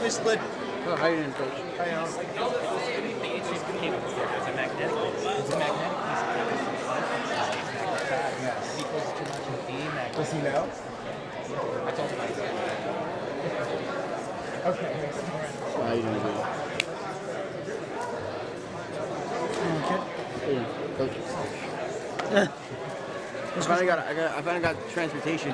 Miss Lid. Oh, how you doing, Coach? Hi, Alan. There's a magnetic piece. There's a magnetic piece of Yes. equals too much of the magnet. Does he know? I told him I said. Okay. How you doing, dude? Yeah, Coach. I finally got transportation.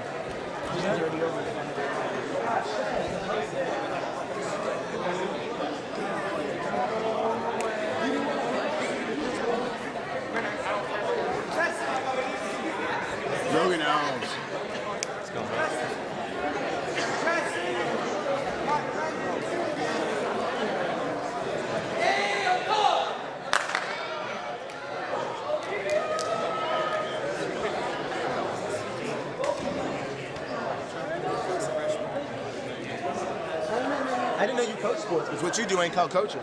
Logan Elves. Let's go. I didn't know you coach sports, because what you do ain't called coaching.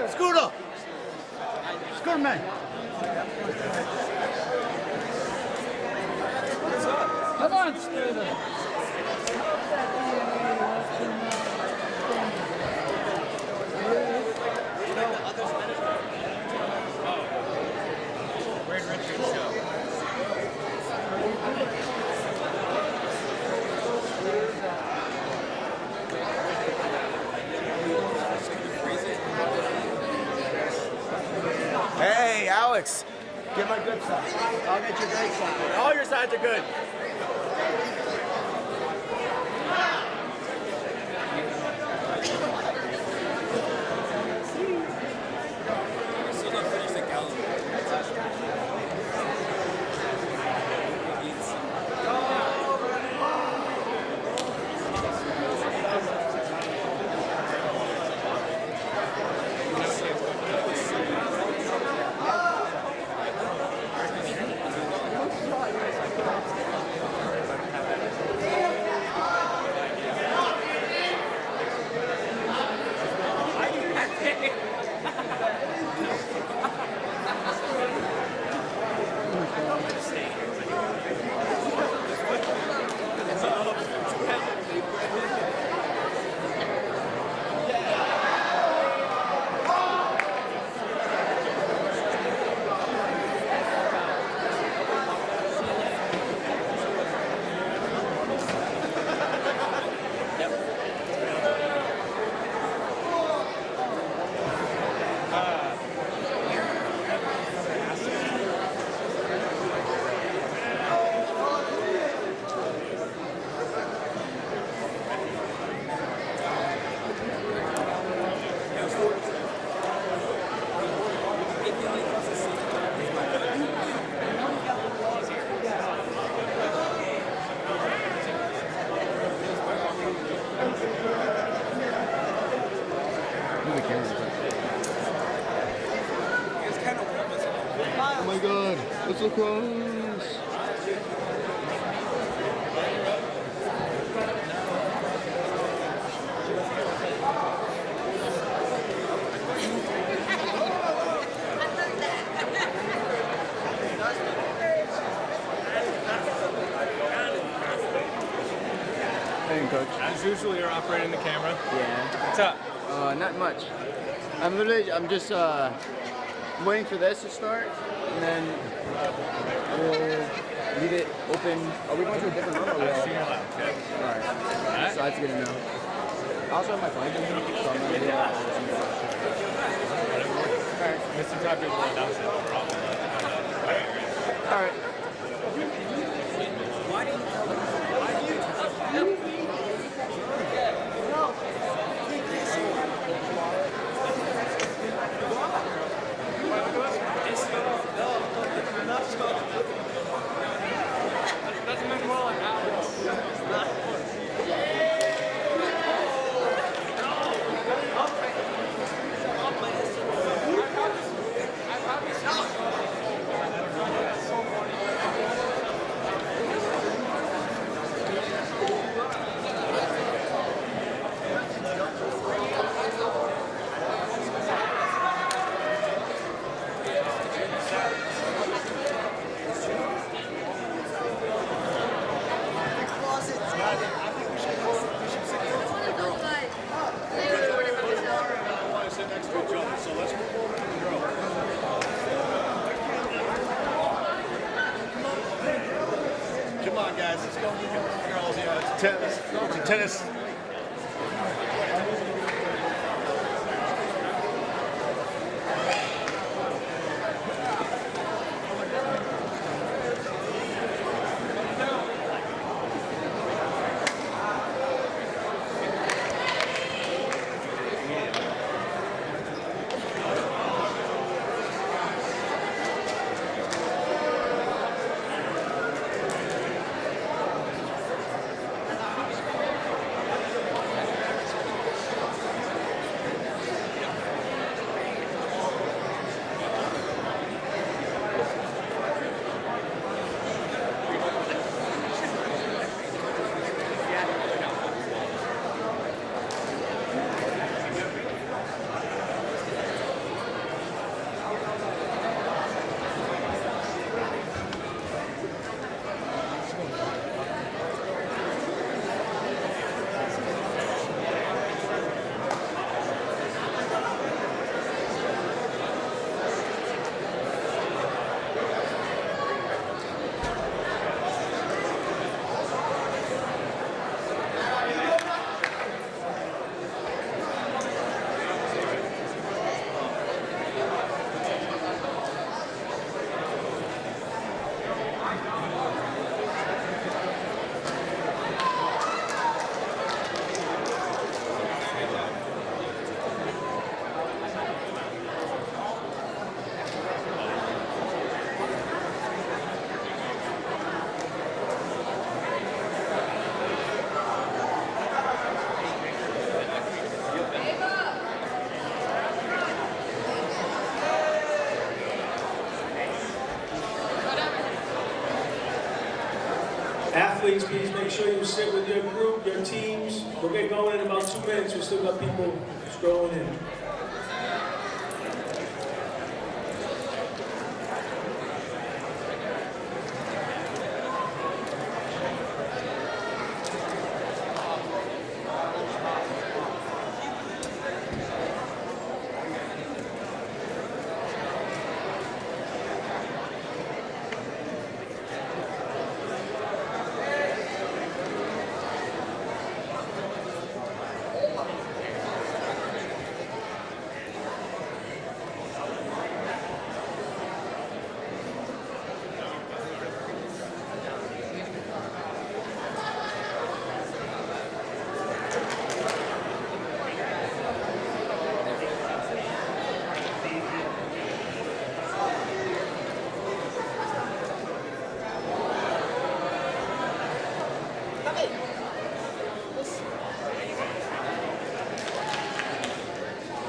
Scooter! Scooter, man. Come on, Scooter. Hey, Alex. Get my good side. I'll get your great side. All your sides are good. Oh my god, it's Lacrosse. Hey, Coach. As usual, you're operating the camera. Yeah. What's up? Not much. I'm just waiting for this to start, and then we'll leave it open. Are we going to a different room? Or we all? Senior lab, okay. Alright. So that's good to know. I also have my phone with me, so I'm not really Alright. Mr. Tucker will announce it, no problem. Alright. No. guys. Let's go. Girls, tennis. Athletes, please make sure you sit with your group, your teams. We'll get going in about 2 minutes. We still got people scrolling in.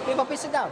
Hey, Papi, sit down.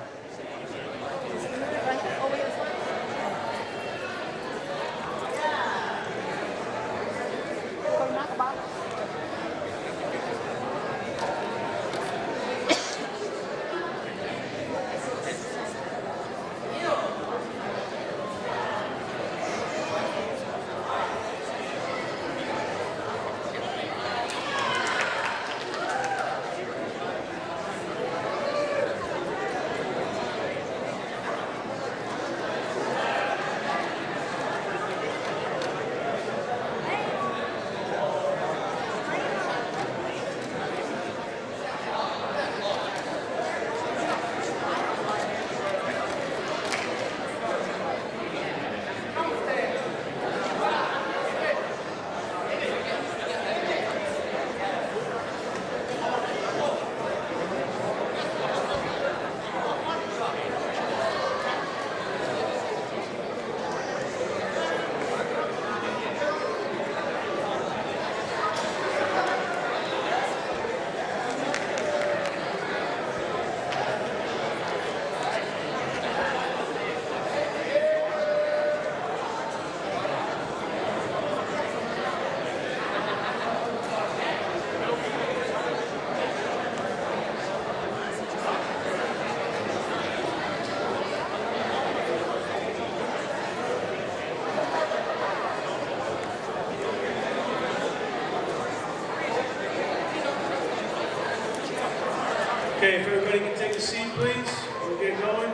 Okay, if everybody can take a seat, please, we'll get going.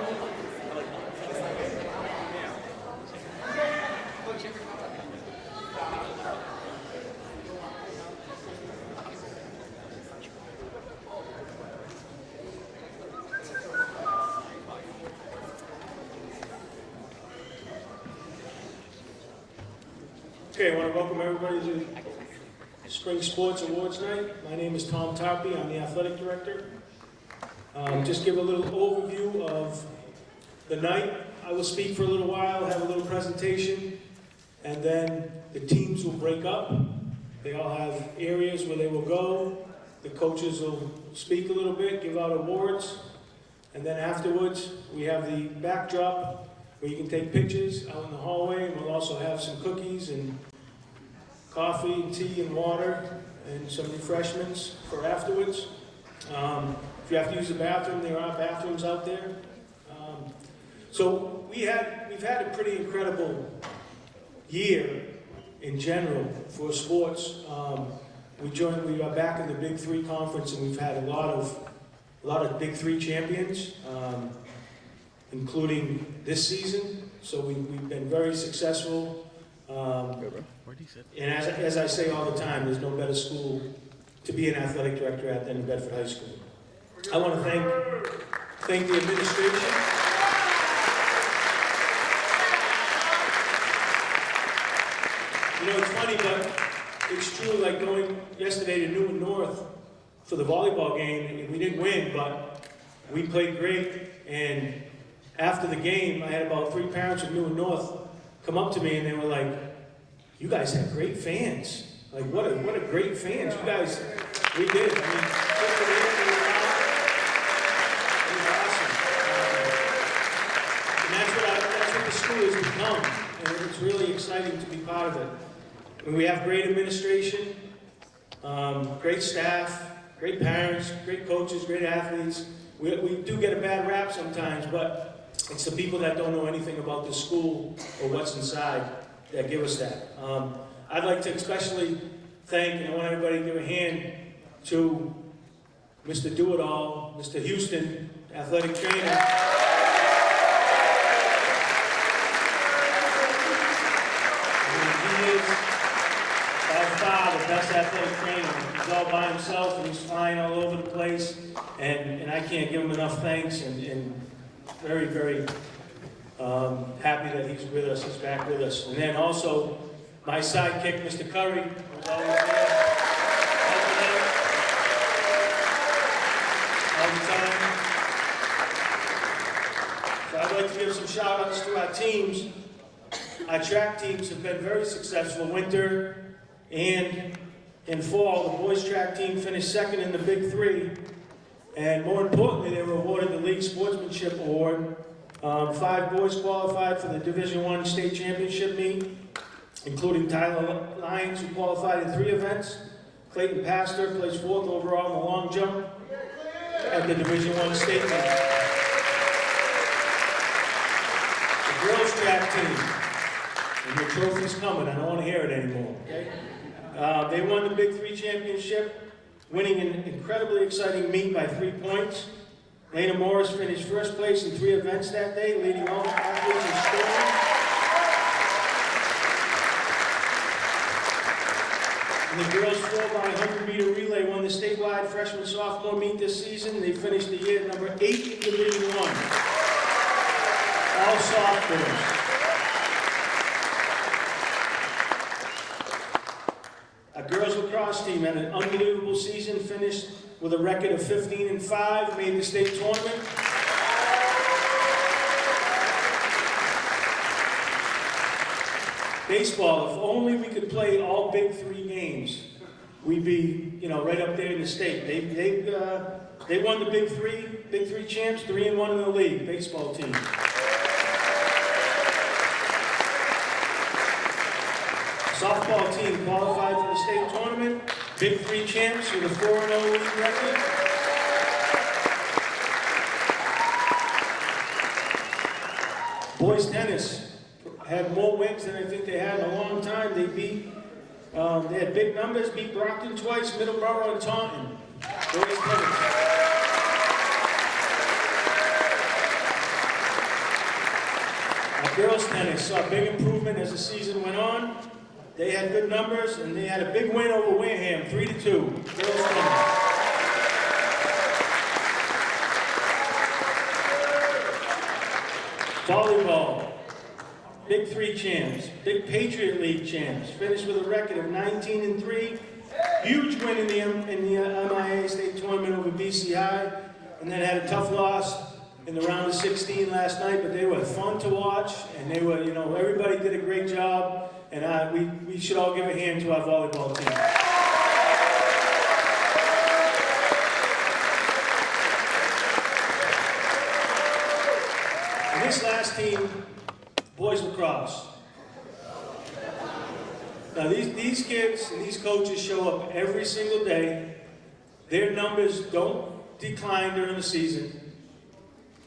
Okay, I want to welcome everybody to Spring Sports Awards Night. My name is Tom Tarpey. I'm the athletic director. Just give a little overview of the night. I will speak for a little while, have a little presentation, and then the teams will break up. They all have areas where they will go. The coaches will speak a little bit, give out awards, and then afterwards we have the backdrop where you can take pictures out in the hallway, and we'll also have some cookies and coffee and tea and water and some refreshments for afterwards. If you have to use the bathroom, there are bathrooms out there. So we've had a pretty incredible year in general for sports. We are back in the Big Three conference, and we've had a lot of Big Three champions, including this season. So we've been very successful. And as I say all the time, there's no better school to be an athletic director at than Bedford High School. I want to thank the administration. You know, it's funny, but it's true, like going yesterday to Newton North for the volleyball game, and we didn't win, but we played great. And after the game, I had about 3 parents from Newton North come up to me, and they were like, "You guys have great fans. Like, what a great fans. You guys, we did. I mean, just for the end of the round, it was awesome." And that's what the school has become. And it's really exciting to be part of it. And we have great administration, great staff, great parents, great coaches, great athletes. We do get a bad rap sometimes, but it's the people that don't know anything about the school or what's inside that give us that. I'd like to especially thank, and I want everybody to give a hand to Mr. Do-It-All, Mr. Houston, athletic trainer. He is by far the best athletic trainer. He's all by himself, and he's flying all over the place, and I can't give him enough thanks, and very, very happy that he's with us, he's back with us. And then also, my sidekick, Mr. Curry, who's always there, all the time. So I'd like to give some shout outs to our teams. Our track teams have been very successful, winter and in fall. The boys track team finished second in the Big Three. And more importantly, they were awarded the League Sportsmanship Award. 5 boys qualified for the Division I State Championship meet, including Tyler Lyons, who qualified in 3 events. Clayton Pastor placed 4th overall in the long jump at the Division I State meet. The girls track team, and your trophy's coming, I don't want to hear it anymore, okay? They won the Big Three championship, winning an incredibly exciting meet by 3 points. Lena Morris finished first place in 3 events that day, leading all athletes in scoring. And the girls 4x100-meter relay won the statewide freshman-sophomore meet this season. They finished the year at number 8 in Division I. All sophomores. Our girls lacrosse team had an unbelievable season, finished with a record of 15-5, made the state tournament. Baseball, if only we could play all Big Three games, we'd be, right up there in the state. They won the Big Three champs, 3-1 in the league, baseball team. Softball team qualified for the state tournament. Big Three champs with a 4-0 league record. Boys tennis had more wins than I think they had in a long time. They had big numbers, beat Brockton twice, Middleborough and Taunton. Boys tennis. Our girls tennis saw a big improvement as the season went on. They had good numbers, and they had a big win over Wareham, 3-2. Girls tennis. Volleyball. Big Three champs, Big Patriot League champs, finished with a record of 19-3. Huge win in the MIA State Tournament over BCI, and then had a tough loss in the round of 16 last night, but they were fun to watch, and they were, you know, everybody did a great job, and we should all give a hand to our volleyball team. And this last team, boys lacrosse. Now these kids and these coaches show up every single day. Their numbers don't decline during the season.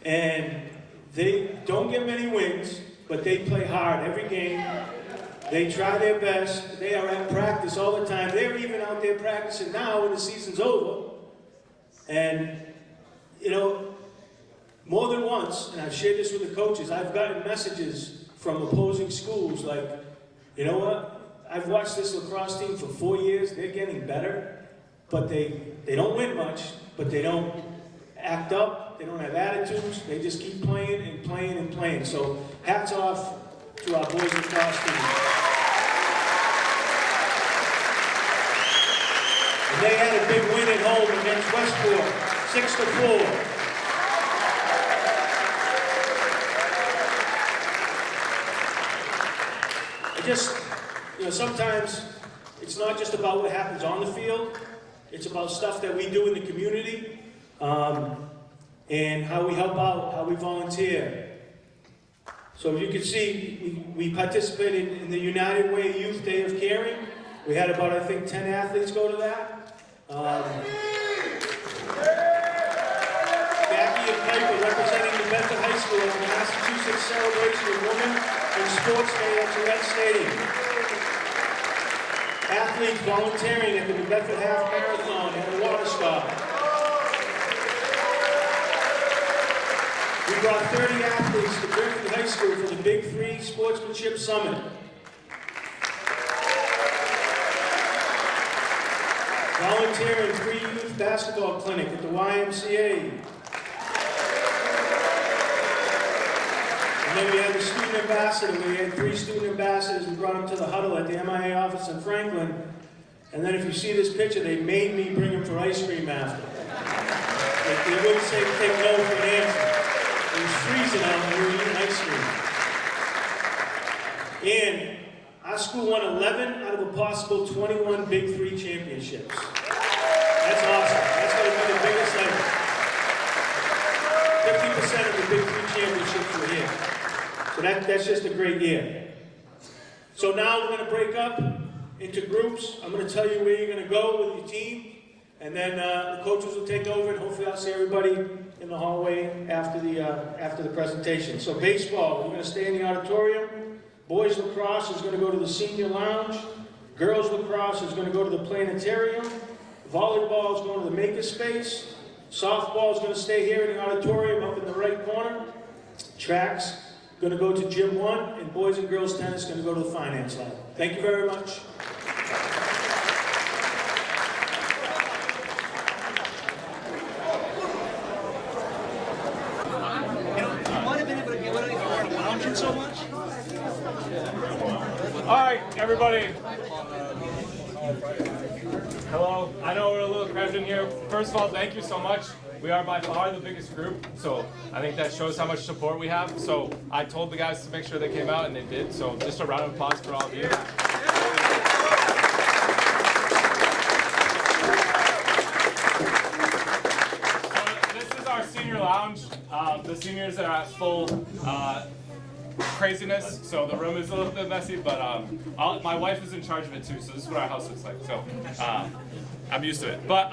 And they don't get many wins, but they play hard every game. They try their best. They are at practice all the time. They're even out there practicing now when the season's over. And, you know, more than once, and I've shared this with the coaches, I've gotten messages from opposing schools like, you know what? I've watched this lacrosse team for 4 years. They're getting better, but they don't win much, but they don't act up. They don't have attitudes. They just keep playing and playing and playing. So hats off to our boys lacrosse team. And they had a big win at home against Westport, 6-4. Just, you know, sometimes it's not just about what happens on the field, it's about stuff that we do in the community, and how we help out, how we volunteer. So as you can see, we participated in the United Way Youth Day of Caring. We had about, I think, 10 athletes go to that. Becky and Piper representing the Bedford High School at the Massachusetts Celebration of Women in Sports Day at Gillette Stadium. Athletes volunteering at the New Bedford Half Marathon and the Water Stop. We brought 30 athletes to Bedford High School for the Big Three Sportsmanship Summit. Volunteering free youth basketball clinic at the YMCA. And then we had the student ambassador. We had 3 student ambassadors. We brought them to the huddle at the MIA office in Franklin. And then if you see this picture, they made me bring them for ice cream after. They wouldn't say take no for an answer. It was freezing out and we were eating ice cream. And our school won 11 out of a possible 21 Big Three championships. That's awesome. That's going to be the biggest ever. 50% of the Big Three championships were here. So that's just a great year. So now we're going to break up into groups. I'm going to tell you where you're going to go with your team. And then the coaches will take over, and hopefully I'll see everybody in the hallway after the presentation. So baseball, we're going to stay in the auditorium. Boys lacrosse is going to go to the senior lounge. Girls lacrosse is going to go to the planetarium. Volleyball is going to the maker space. Softball is going to stay here in the auditorium up in the right corner. Track's going to go to gym 1, and boys and girls tennis is going to go to the finance lab. Thank you very much. All right, everybody. Hello. I know we're a little crowded in here. First of all, thank you so much. We are by far the biggest group, so I think that shows how much support we have. So I told the guys to make sure they came out, and they did. So just a round of applause for all of you. So this is our senior lounge. The seniors are at full craziness, so the room is a little bit messy, but my wife is in charge of it too, so this is what our house looks like. So I'm used to it. But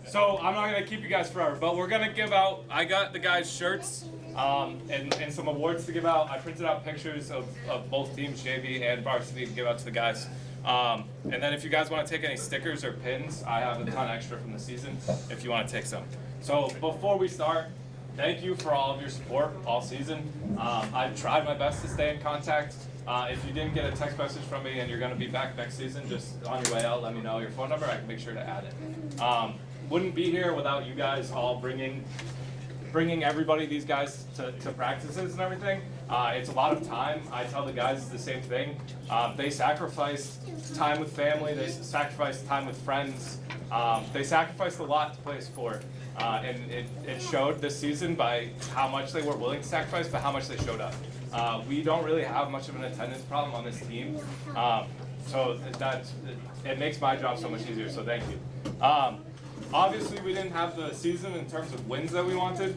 so I'm not gonna keep you guys forever, but we're gonna give out. I got the guys' shirts and some awards to give out. I printed out pictures of both teams, JV and varsity, to give out to the guys. And then if you guys want to take any stickers or pins, I have a ton extra from the season if you want to take some. So before we start, thank you for all of your support all season. I've tried my best to stay in contact. If you didn't get a text message from me and you're going to be back next season, just on your way out, let me know your phone number. I can make sure to add it. Wouldn't be here without you guys all bringing everybody, these guys, to practices and everything. It's a lot of time. I tell the guys the same thing. They sacrificed time with family. They sacrificed time with friends. They sacrificed a lot to play a sport. And it showed this season by how much they were willing to sacrifice, but how much they showed up. We don't really have much of an attendance problem on this team. So it makes my job so much easier, so thank you. Obviously, we didn't have the season in terms of wins that we wanted,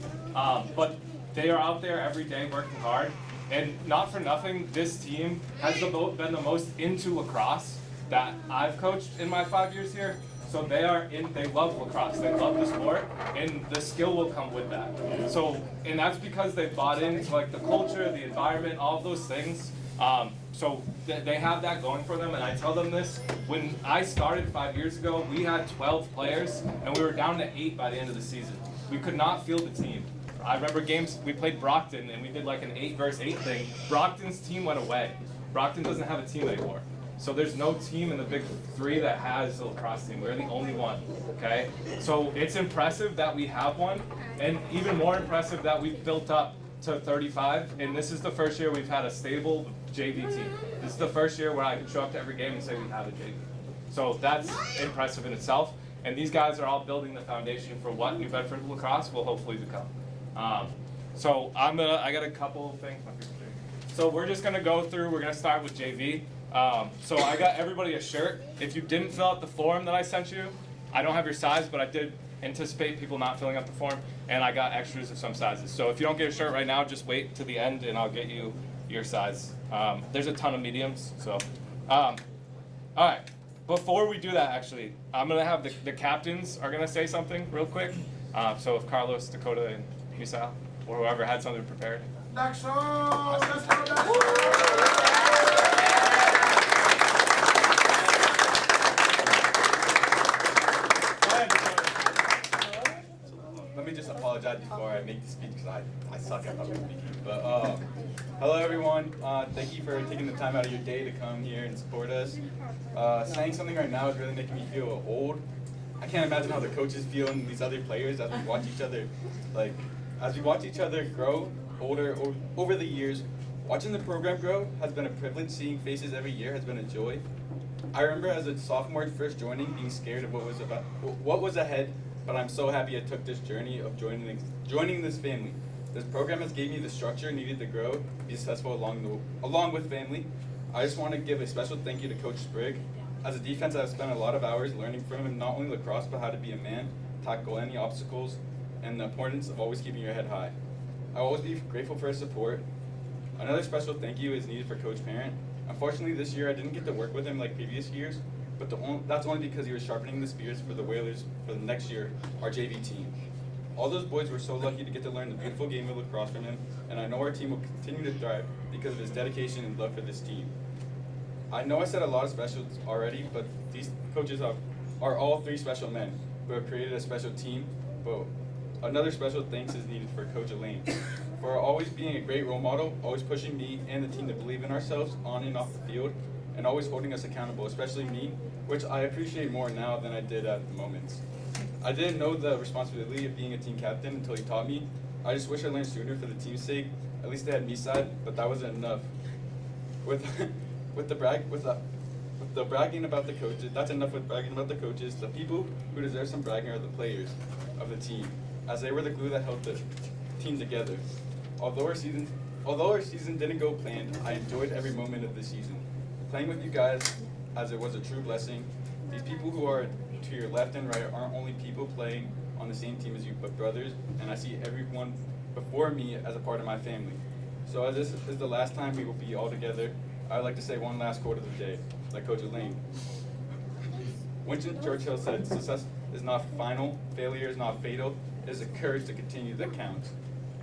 but they are out there every day working hard. And not for nothing, this team has been the most into lacrosse that I've coached in my 5 years here. So they love lacrosse, they love the sport, and the skill will come with that. So, and that's because they bought into like the culture, the environment, all of those things. So they have that going for them, and I tell them this. When I started 5 years ago, we had 12 players, and we were down to 8 by the end of the season. We could not field the team. I remember games, we played Brockton, and we did like an 8 versus 8 thing. Brockton's team went away. Brockton doesn't have a team anymore. So there's no team in the Big 3 that has a lacrosse team. We're the only one, okay? So it's impressive that we have one, and even more impressive that we've built up to 35, and this is the first year we've had a stable JV team. This is the first year where I can show up to every game and say we have a JV. So that's impressive in itself, and these guys are all building the foundation for what New Bedford lacrosse will hopefully become. So I got a couple of things. So we're just gonna go through, we're gonna start with JV. So I got everybody a shirt. If you didn't fill out the form that I sent you, I don't have your size, but I did anticipate people not filling out the form, and I got extras of some sizes. So if you don't get a shirt right now, just wait to the end and I'll get you your size. There's a ton of mediums, so. All right, before we do that actually, I'm gonna have the captains are gonna say something real quick. So if Carlos, Dakota, and Misael, or whoever had something prepared. Let's go! Let me just apologize before I make the speech because I suck at public speaking. But hello everyone. Thank you for taking the time out of your day to come here and support us. Saying something right now is really making me feel old. I can't imagine how the coaches feel and these other players as we watch each other grow older over the years. Watching the program grow has been a privilege. Seeing faces every year has been a joy. I remember as a sophomore first joining, being scared of what was ahead. But I'm so happy I took this journey of joining this family. This program has gave me the structure needed to grow, be successful along with family. I just want to give a special thank you to Coach Sprigg. As a defense, I've spent a lot of hours learning from him not only lacrosse, but how to be a man, tackle any obstacles, and the importance of always keeping your head high. I'll always be grateful for his support. Another special thank you is needed for Coach Parent. Unfortunately, this year I didn't get to work with him like previous years, but that's only because he was sharpening the spears for the Whalers for the next year, our JV team. All those boys were so lucky to get to learn the beautiful game of lacrosse from him, and I know our team will continue to thrive because of his dedication and love for this team. I know I said a lot of specials already, but these coaches are all 3 special men who have created a special team, but another special thanks is needed for Coach Elaine for always being a great role model, always pushing me and the team to believe in ourselves on and off the field, and always holding us accountable, especially me, which I appreciate more now than I did at the moments. I didn't know the responsibility of being a team captain until he taught me. I just wish I learned sooner for the team's sake. At least they had me side, but that wasn't enough. With the bragging about the coaches, that's enough with bragging about the coaches. The people who deserve some bragging are the players of the team, as they were the glue that held the team together. Although our season didn't go planned, I enjoyed every moment of the season. Playing with you guys, as it was a true blessing. These people who are to your left and right aren't only people playing on the same team as you, but brothers, and I see everyone before me as a part of my family. So as this is the last time we will be all together, I'd like to say one last quote of the day, like Coach Elaine. Winston Churchill said, "Success is not final, failure is not fatal, it is the courage to continue that counts."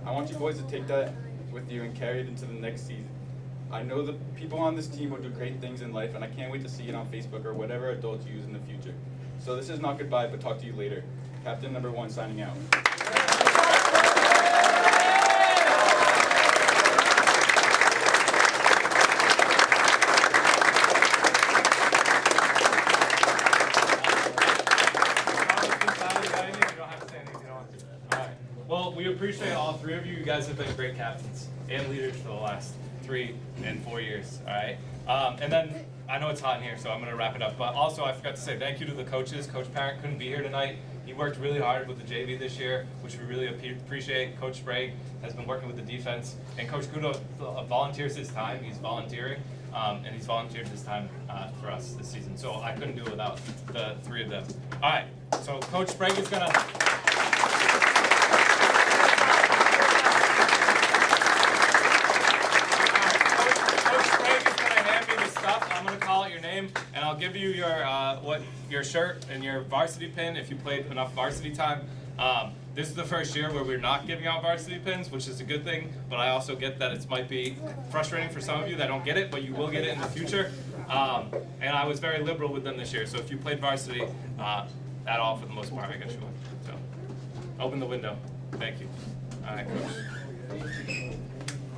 I want you boys to take that with you and carry it into the next season. I know the people on this team will do great things in life, and I can't wait to see it on Facebook or whatever adults use in the future. So this is not goodbye, but talk to you later. Captain number 1 signing out. Well, we appreciate all 3 of you. You guys have been great captains. and leaders for the last 3 and 4 years. All right. And then I know it's hot in here, so I'm gonna wrap it up. But also, I forgot to say thank you to the coaches. Coach Parent couldn't be here tonight. He worked really hard with the JV this year, which we really appreciate. Coach Sprague has been working with the defense, and Coach Kudo volunteers his time. He's volunteering, and he's volunteered his time for us this season. So I couldn't do it without the 3 of them. All right, so Coach Sprague is gonna. I'm gonna call out your name, and I'll give you your shirt and your varsity pin if you played enough varsity time. This is the first year where we're not giving out varsity pins, which is a good thing. But I also get that it might be frustrating for some of you that don't get it, but you will get it in the future. And I was very liberal with them this year. So if you played varsity at all, for the most part, I got you one. So open the window. Thank you. All right, coach.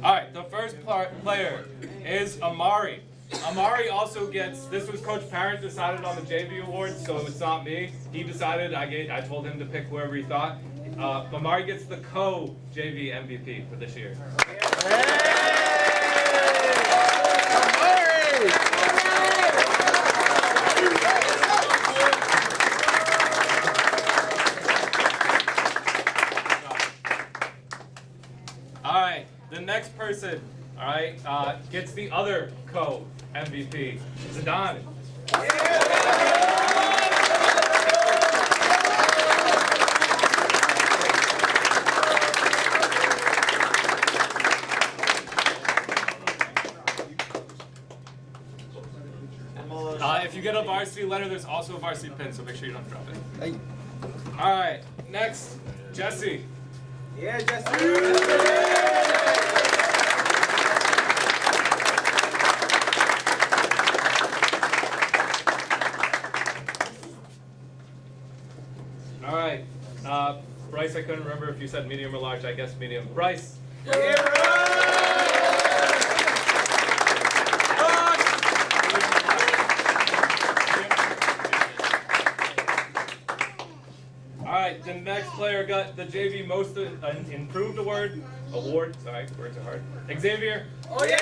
All right, the first player is Amari. Amari also gets, this was Coach Parent decided on the JV awards, so it's not me. He decided, I told him to pick whoever he thought. Amari gets the co-JV MVP for this year. All right, the next person, all right, gets the other co-MVP, Zidane. If you get a varsity letter, there's also a varsity pin, so make sure you don't drop it. Hey. All right, next, Jesse. Yeah, Jesse. All right, Bryce, I couldn't remember if you said medium or large. I guess medium. Bryce. All right, the next player got the JV Most Improved Award. Sorry, words are hard. Xavier. Oh yeah!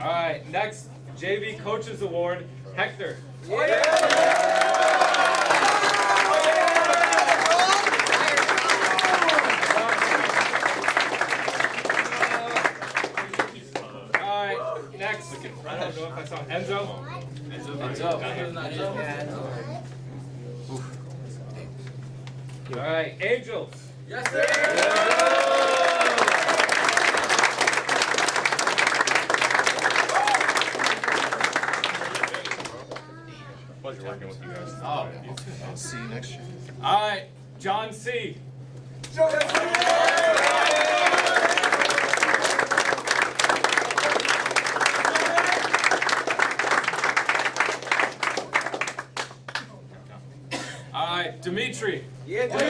All right, next JV Coaches Award, Hector. Oh yeah! All right, next. I don't know if I saw Enzo. All right, Angels. Yes, sir! Pleasure working with you guys. I'll see you next year. All right, John C. All right, Dimitri. Yeah, Dimitri!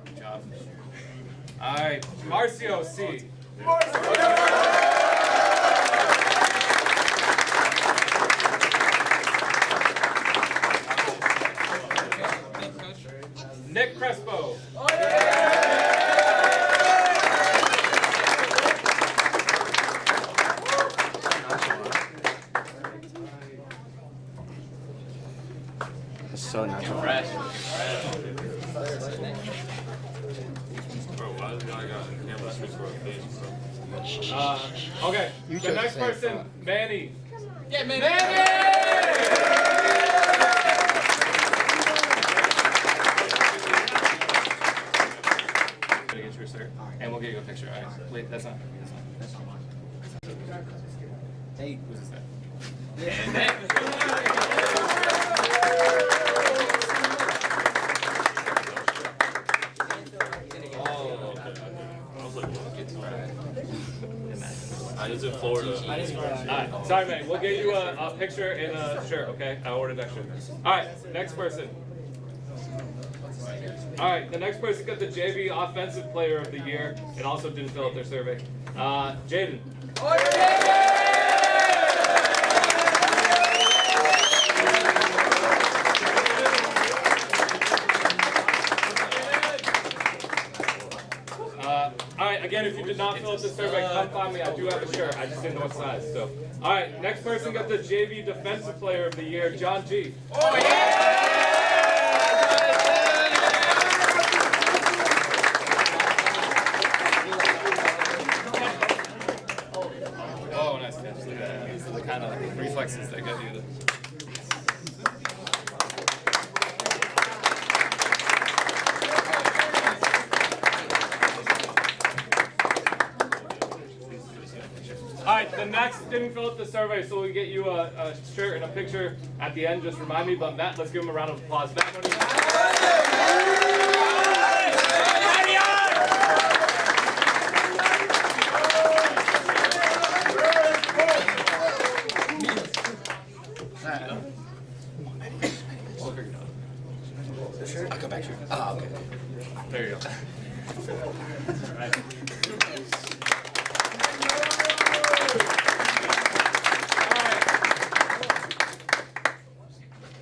Good job. All right, Marcio C. Nick Crespo. It's so natural. Okay, You the chose next the same person, thought. Manny. Yeah, man. Gonna get you a shirt, and we'll get you a picture. All right. Wait, that's not. Hey, who's this guy? He's in Florida. All right, sorry, man. We'll get you a picture and a shirt, okay? I ordered extra. All right, next person. All right, the next person got the JV Offensive Player of the Year and also didn't fill out their survey. Jaden. All right, again, if you did not fill out the survey, come find me. I do have a shirt. I just didn't know what size. So, all right, next person got the JV Defensive Player of the Year, John G. Oh nice catch. Look at that. These are the kind of reflexes that get you. All right, the next didn't fill out the survey, so we'll get you a shirt and a picture at the end. Just remind me, but Matt, let's give him a round of applause. Matt, what do I'll come back to you. Oh, okay. There you go. All right.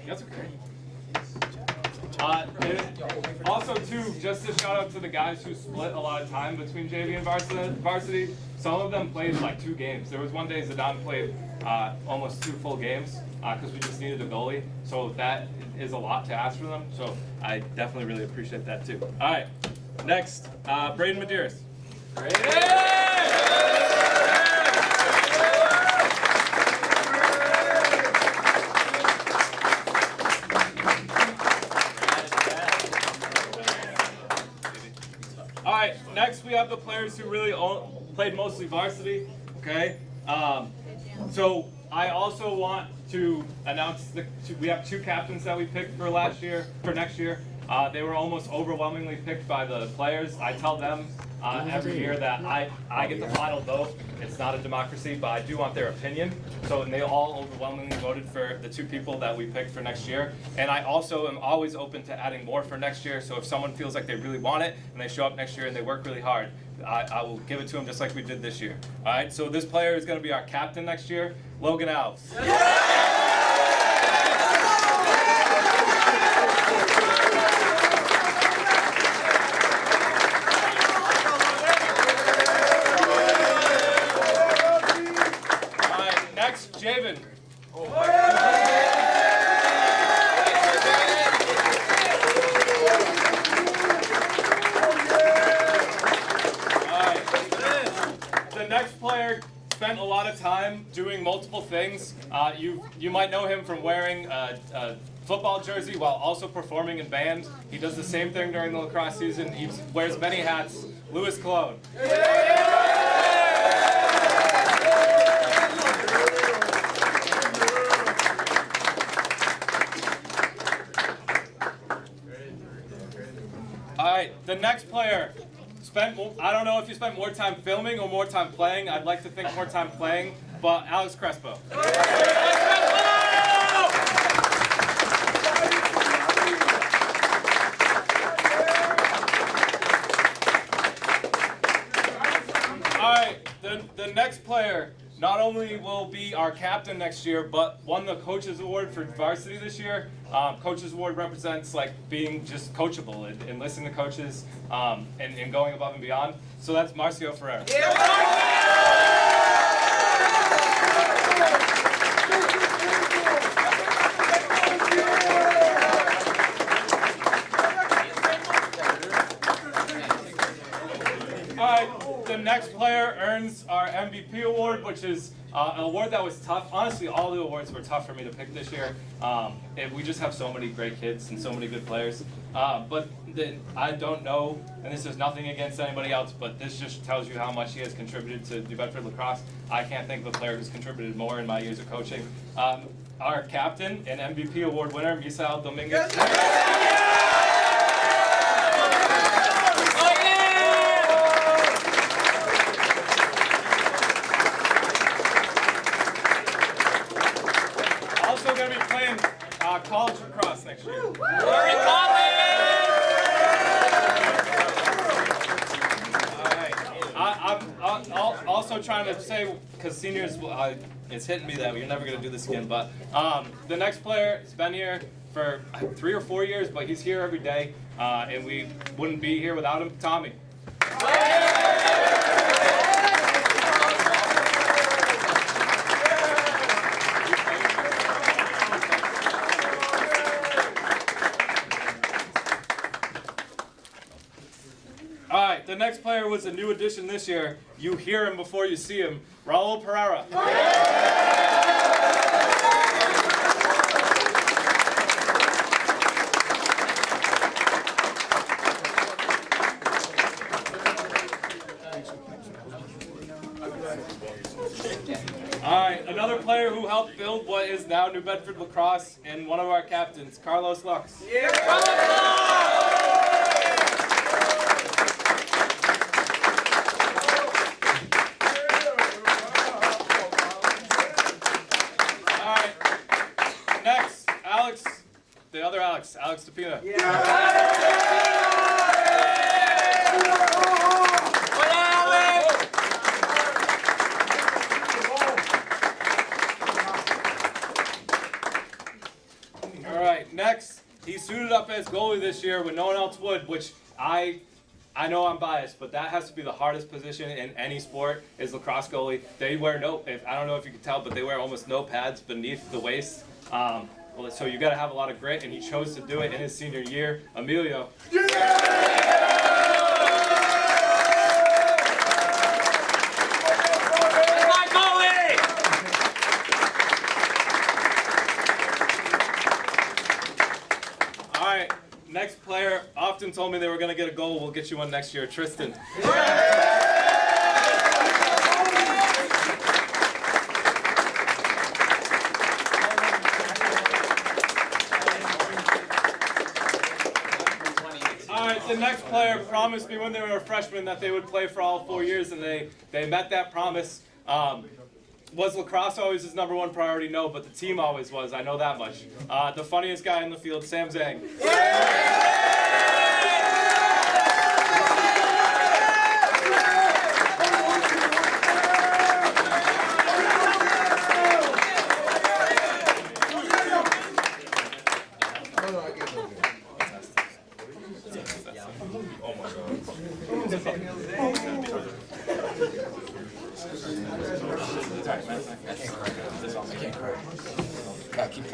That's okay. And also, too, just a shout out to the guys who split a lot of time between JV and varsity. Some of them played like 2 games. There was one day Zidane played almost 2 full games because we just needed a goalie. So that is a lot to ask for them. So I definitely really appreciate that too. All right, next, Braden Medeiros. All right, next we have the players who really played mostly varsity, okay? So I also want to announce we have 2 captains that we picked for next year. They were almost overwhelmingly picked by the players. I tell them every year that I get the final vote. It's not a democracy, but I do want their opinion. So and they all overwhelmingly voted for the 2 people that we picked for next year. And I also am always open to adding more for next year. So if someone feels like they really want it and they show up next year and they work really hard, I will give it to them just like we did this year. All right, so this player is going to be our captain next year, Logan Alves. Javen. The next player spent a lot of time doing multiple things. You might know him from wearing a football jersey while also performing in band. He does the same thing during the lacrosse season. He wears many hats. Louis Cologne. All right, the next player I don't know if you spent more time filming or more time playing. I'd like to think more time playing, but Alex Crespo. All right, the next player not only will be our captain next year, but won the Coaches Award for varsity this year. Coaches Award represents like being just coachable and listening to coaches and going above and beyond. So that's Marcio Ferreira. All right, the next player earns our MVP award, which is an award that was tough. Honestly, all the awards were tough for me to pick this year. We just have so many great kids and so many good players. But I don't know, and this is nothing against anybody else, but this just tells you how much he has contributed to New Bedford Lacrosse. I can't think of a player who's contributed more in my years of coaching. Our captain and MVP award winner, Misael Dominguez. Also going to be playing college lacrosse next year. also trying to say, because seniors, it's hitting me that you're never going to do this again, but the next player has been here for 3 or 4 years, but he's here every day, and we wouldn't be here without him. Tommy. All right, the next player was a new addition this year. You hear him before you see him. Raul Pereira. All right, another player who helped build what is now New Bedford Lacrosse and one of our captains, Carlos Lux. The other Alex Tapina. All right, next, he suited up as goalie this year when no one else would, which I know I'm biased, but that has to be the hardest position in any sport is lacrosse goalie. They wear I don't know if you can tell, but they wear almost no pads beneath the waist. So you got to have a lot of grit, and he chose to do it in his senior year. Emilio. All right, next player often told me they were going to get a goal. We'll get you one next year. Tristan. The next player promised me when they were a freshman that they would play for all 4 years, and they met that promise. Was lacrosse always his #1 priority? No, but the team always was. I know that much. The funniest guy in the field, Sam Zhang. Oh my god. I can't cry. Gotta keep